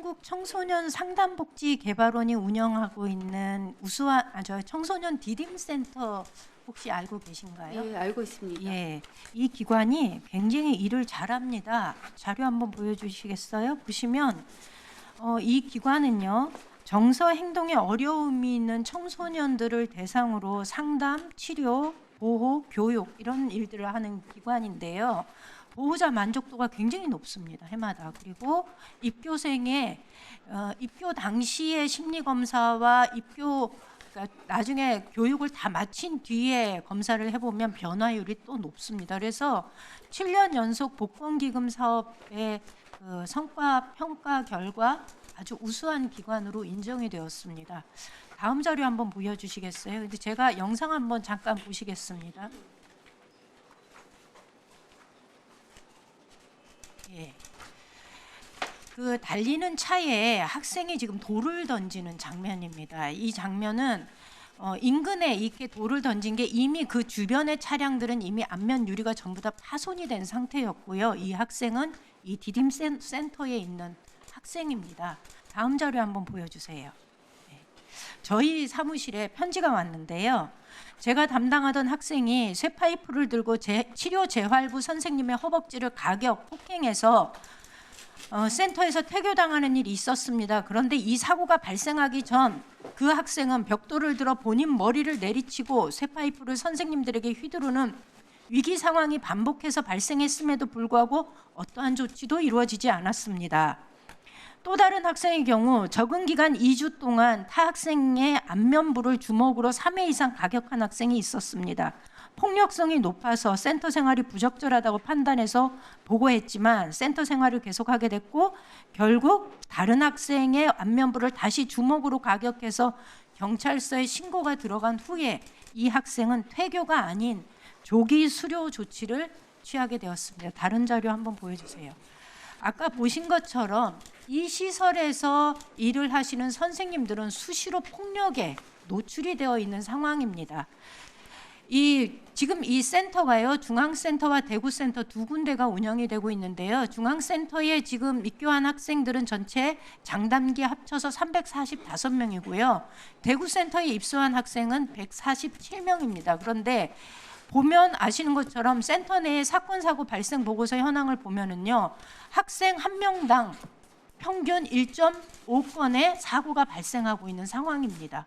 한국 청소년 상담복지개발원이 운영하고 있는 우수한 청소년 디딤센터 혹시 알고 계신가요? 예, 알고 있습니다. 예, 이 기관이 굉장히 일을 잘합니다. 자료 한번 보여주시겠어요? 보시면 이 기관은요, 정서 행동에 어려움이 있는 청소년들을 대상으로 상담, 치료, 보호, 교육 이런 일들을 하는 기관인데요. 보호자 만족도가 굉장히 높습니다. 해마다. 그리고 입교생의 입교 당시의 심리 검사와 그러니까 나중에 교육을 다 마친 뒤에 검사를 해보면 변화율이 또 높습니다. 그래서 7년 연속 복권기금 사업의 그 성과 평가 결과 아주 우수한 기관으로 인정이 되었습니다. 다음 자료 한번 보여주시겠어요? 근데 제가 영상 한번 잠깐 보시겠습니다. 예. 그 달리는 차에 학생이 지금 돌을 던지는 장면입니다. 이 장면은 인근에 이렇게 돌을 던진 게 이미 그 주변의 차량들은 이미 앞면 유리가 전부 다 파손이 된 상태였고요. 이 학생은 이 디딤센터에 있는 학생입니다. 다음 자료 한번 보여주세요. 네. 저희 사무실에 편지가 왔는데요. 제가 담당하던 학생이 쇠파이프를 들고 치료 재활부 선생님의 허벅지를 가격 폭행해서 센터에서 퇴교당하는 일이 있었습니다. 그런데 이 사고가 발생하기 전 그 학생은 벽돌을 들어 본인 머리를 내리치고 쇠파이프를 선생님들에게 휘두르는 위기 상황이 반복해서 발생했음에도 불구하고 어떠한 조치도 이루어지지 않았습니다. 또 다른 학생의 경우 적응 기간 2주 동안 타 학생의 안면부를 주먹으로 3회 이상 가격한 학생이 있었습니다. 폭력성이 높아서 센터 생활이 부적절하다고 판단해서 보고했지만 센터 생활을 계속하게 됐고 결국 다른 학생의 안면부를 다시 주먹으로 가격해서 경찰서에 신고가 들어간 후에 이 학생은 퇴교가 아닌 조기 수료 조치를 취하게 되었습니다. 다른 자료 한번 보여주세요. 아까 보신 것처럼 이 시설에서 일을 하시는 선생님들은 수시로 폭력에 노출이 되어 있는 상황입니다. 지금 이 센터가요, 중앙센터와 대구센터 두 군데가 운영이 되고 있는데요. 중앙센터에 지금 입교한 학생들은 전체 장단기 합쳐서 345명이고요. 대구센터에 입소한 학생은 147명입니다. 그런데 보면 아시는 것처럼 센터 내에 사건 사고 발생 보고서 현황을 보면은요, 학생 한 명당 평균 1.5건의 사고가 발생하고 있는 상황입니다.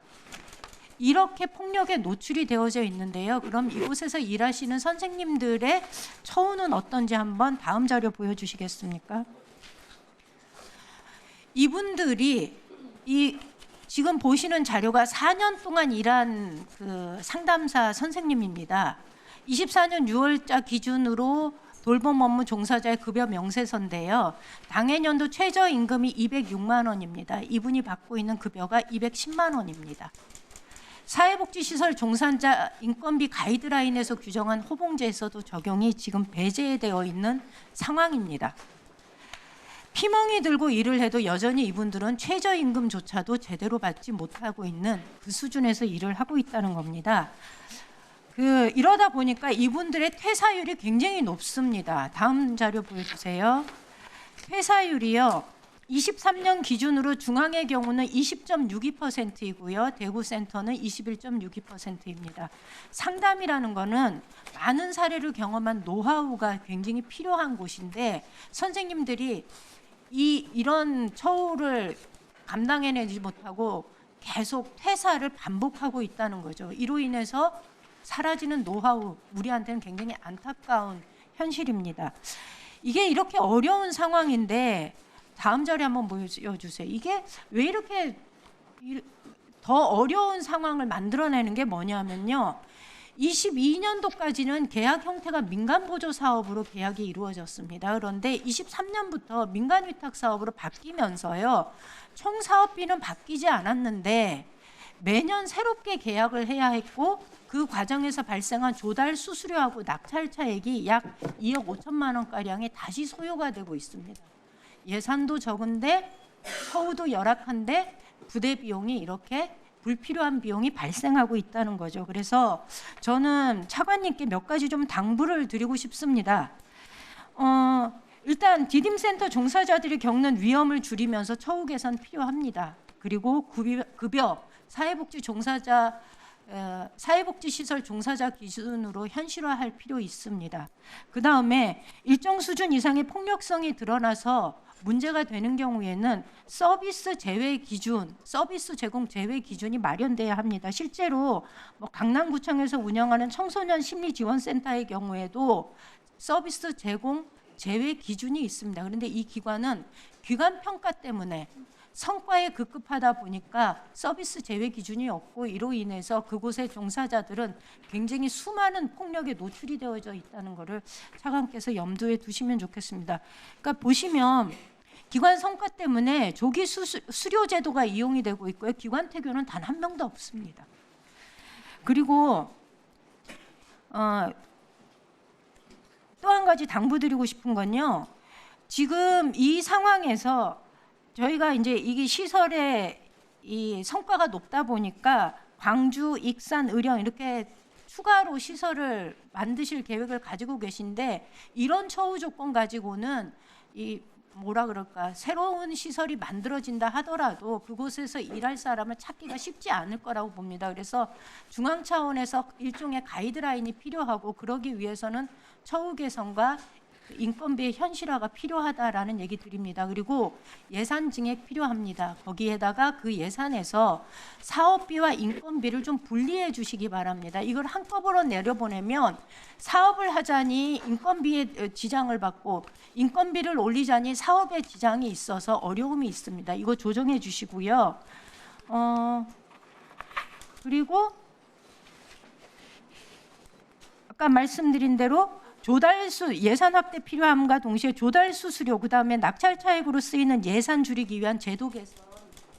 이렇게 폭력에 노출이 되어져 있는데요. 그럼 이곳에서 일하시는 선생님들의 처우는 어떤지 한번 다음 자료 보여주시겠습니까? 이분들이 지금 보시는 자료가 4년 동안 일한 그 상담사 선생님입니다. 24년 6월자 기준으로 돌봄 업무 종사자의 급여 명세서인데요. 당해년도 최저임금이 206만 원입니다. 이분이 받고 있는 급여가 210만 원입니다. 사회복지시설 종사자 인건비 가이드라인에서 규정한 호봉제에서도 적용이 지금 배제되어 있는 상황입니다. 피멍이 들고 일을 해도 여전히 이분들은 최저임금조차도 제대로 받지 못하고 있는 그 수준에서 일을 하고 있다는 겁니다. 이러다 보니까 이분들의 퇴사율이 굉장히 높습니다. 다음 자료 보여주세요. 퇴사율이요. 23년 기준으로 중앙의 경우는 20.62%이고요. 대구센터는 21.62%입니다. 상담이라는 거는 많은 사례를 경험한 노하우가 굉장히 필요한 곳인데 선생님들이 이런 처우를 감당해내지 못하고 계속 퇴사를 반복하고 있다는 거죠. 이로 인해서 사라지는 노하우, 우리한테는 굉장히 안타까운 현실입니다. 이게 이렇게 어려운 상황인데 다음 자료 한번 보여주세요. 이게 왜 이렇게 더 어려운 상황을 만들어내는 게 뭐냐면요. 22년도까지는 계약 형태가 민간보조 사업으로 계약이 이루어졌습니다. 그런데 23년부터 민간위탁 사업으로 바뀌면서요. 총 사업비는 바뀌지 않았는데 매년 새롭게 계약을 해야 했고 그 과정에서 발생한 조달 수수료하고 낙찰 차액이 약 2억 5천만 원가량이 다시 소요가 되고 있습니다. 예산도 적은데 처우도 열악한데 부대 비용이 이렇게 불필요한 비용이 발생하고 있다는 거죠. 그래서 저는 차관님께 몇 가지 좀 당부를 드리고 싶습니다. 일단 디딤센터 종사자들이 겪는 위험을 줄이면서 처우 개선 필요합니다. 그리고 급여 사회복지 종사자 사회복지시설 종사자 기준으로 현실화할 필요 있습니다. 그 다음에 일정 수준 이상의 폭력성이 드러나서 문제가 되는 경우에는 서비스 제외 기준, 서비스 제공 제외 기준이 마련돼야 합니다. 실제로 뭐 강남구청에서 운영하는 청소년 심리지원센터의 경우에도 서비스 제공 제외 기준이 있습니다. 그런데 이 기관은 기관 평가 때문에 성과에 급급하다 보니까 서비스 제외 기준이 없고 이로 인해서 그곳의 종사자들은 굉장히 수많은 폭력에 노출이 되어져 있다는 것을 차관께서 염두에 두시면 좋겠습니다. 그러니까 보시면 기관 성과 때문에 조기 수료 제도가 이용이 되고 있고요. 기관 퇴교는 단 한 명도 없습니다. 그리고 또 한 가지 당부드리고 싶은 건요. 지금 이 상황에서 저희가 이제 이게 시설의 이 성과가 높다 보니까 광주, 익산, 의령 이렇게 추가로 시설을 만드실 계획을 가지고 계신데 이런 처우 조건 가지고는 이 뭐라 그럴까 새로운 시설이 만들어진다 하더라도 그곳에서 일할 사람을 찾기가 쉽지 않을 거라고 봅니다. 그래서 중앙 차원에서 일종의 가이드라인이 필요하고 그러기 위해서는 처우 개선과 인건비의 현실화가 필요하다라는 얘기 드립니다. 그리고 예산 증액 필요합니다. 거기에다가 그 예산에서 사업비와 인건비를 좀 분리해 주시기 바랍니다. 이걸 한꺼번에 내려보내면 사업을 하자니 인건비에 지장을 받고 인건비를 올리자니 사업에 지장이 있어서 어려움이 있습니다. 이거 조정해 주시고요. 그리고 아까 말씀드린 대로 조달수 예산 확대 필요함과 동시에 조달 수수료 그다음에 낙찰 차익으로 쓰이는 예산 줄이기 위한 제도 개선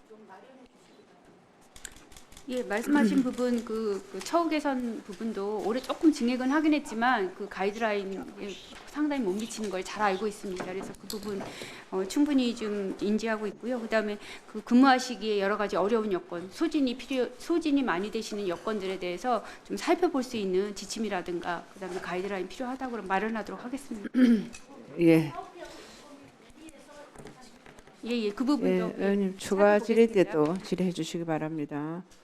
좀 마련해 주시기 바랍니다. 예, 말씀하신 부분 그 처우 개선 부분도 올해 조금 증액은 하긴 했지만 그 가이드라인에 상당히 못 미치는 걸 잘 알고 있습니다. 그래서 그 부분 충분히 좀 인지하고 있고요. 그다음에 그 근무하시기에 여러 가지 어려운 여건, 소진이 많이 되시는 여건들에 대해서 좀 살펴볼 수 있는 지침이라든가 그다음에 가이드라인 필요하다고 마련하도록 하겠습니다. 예. 예, 그 부분도 의원님 추가 질의 때도 질의해 주시기 바랍니다.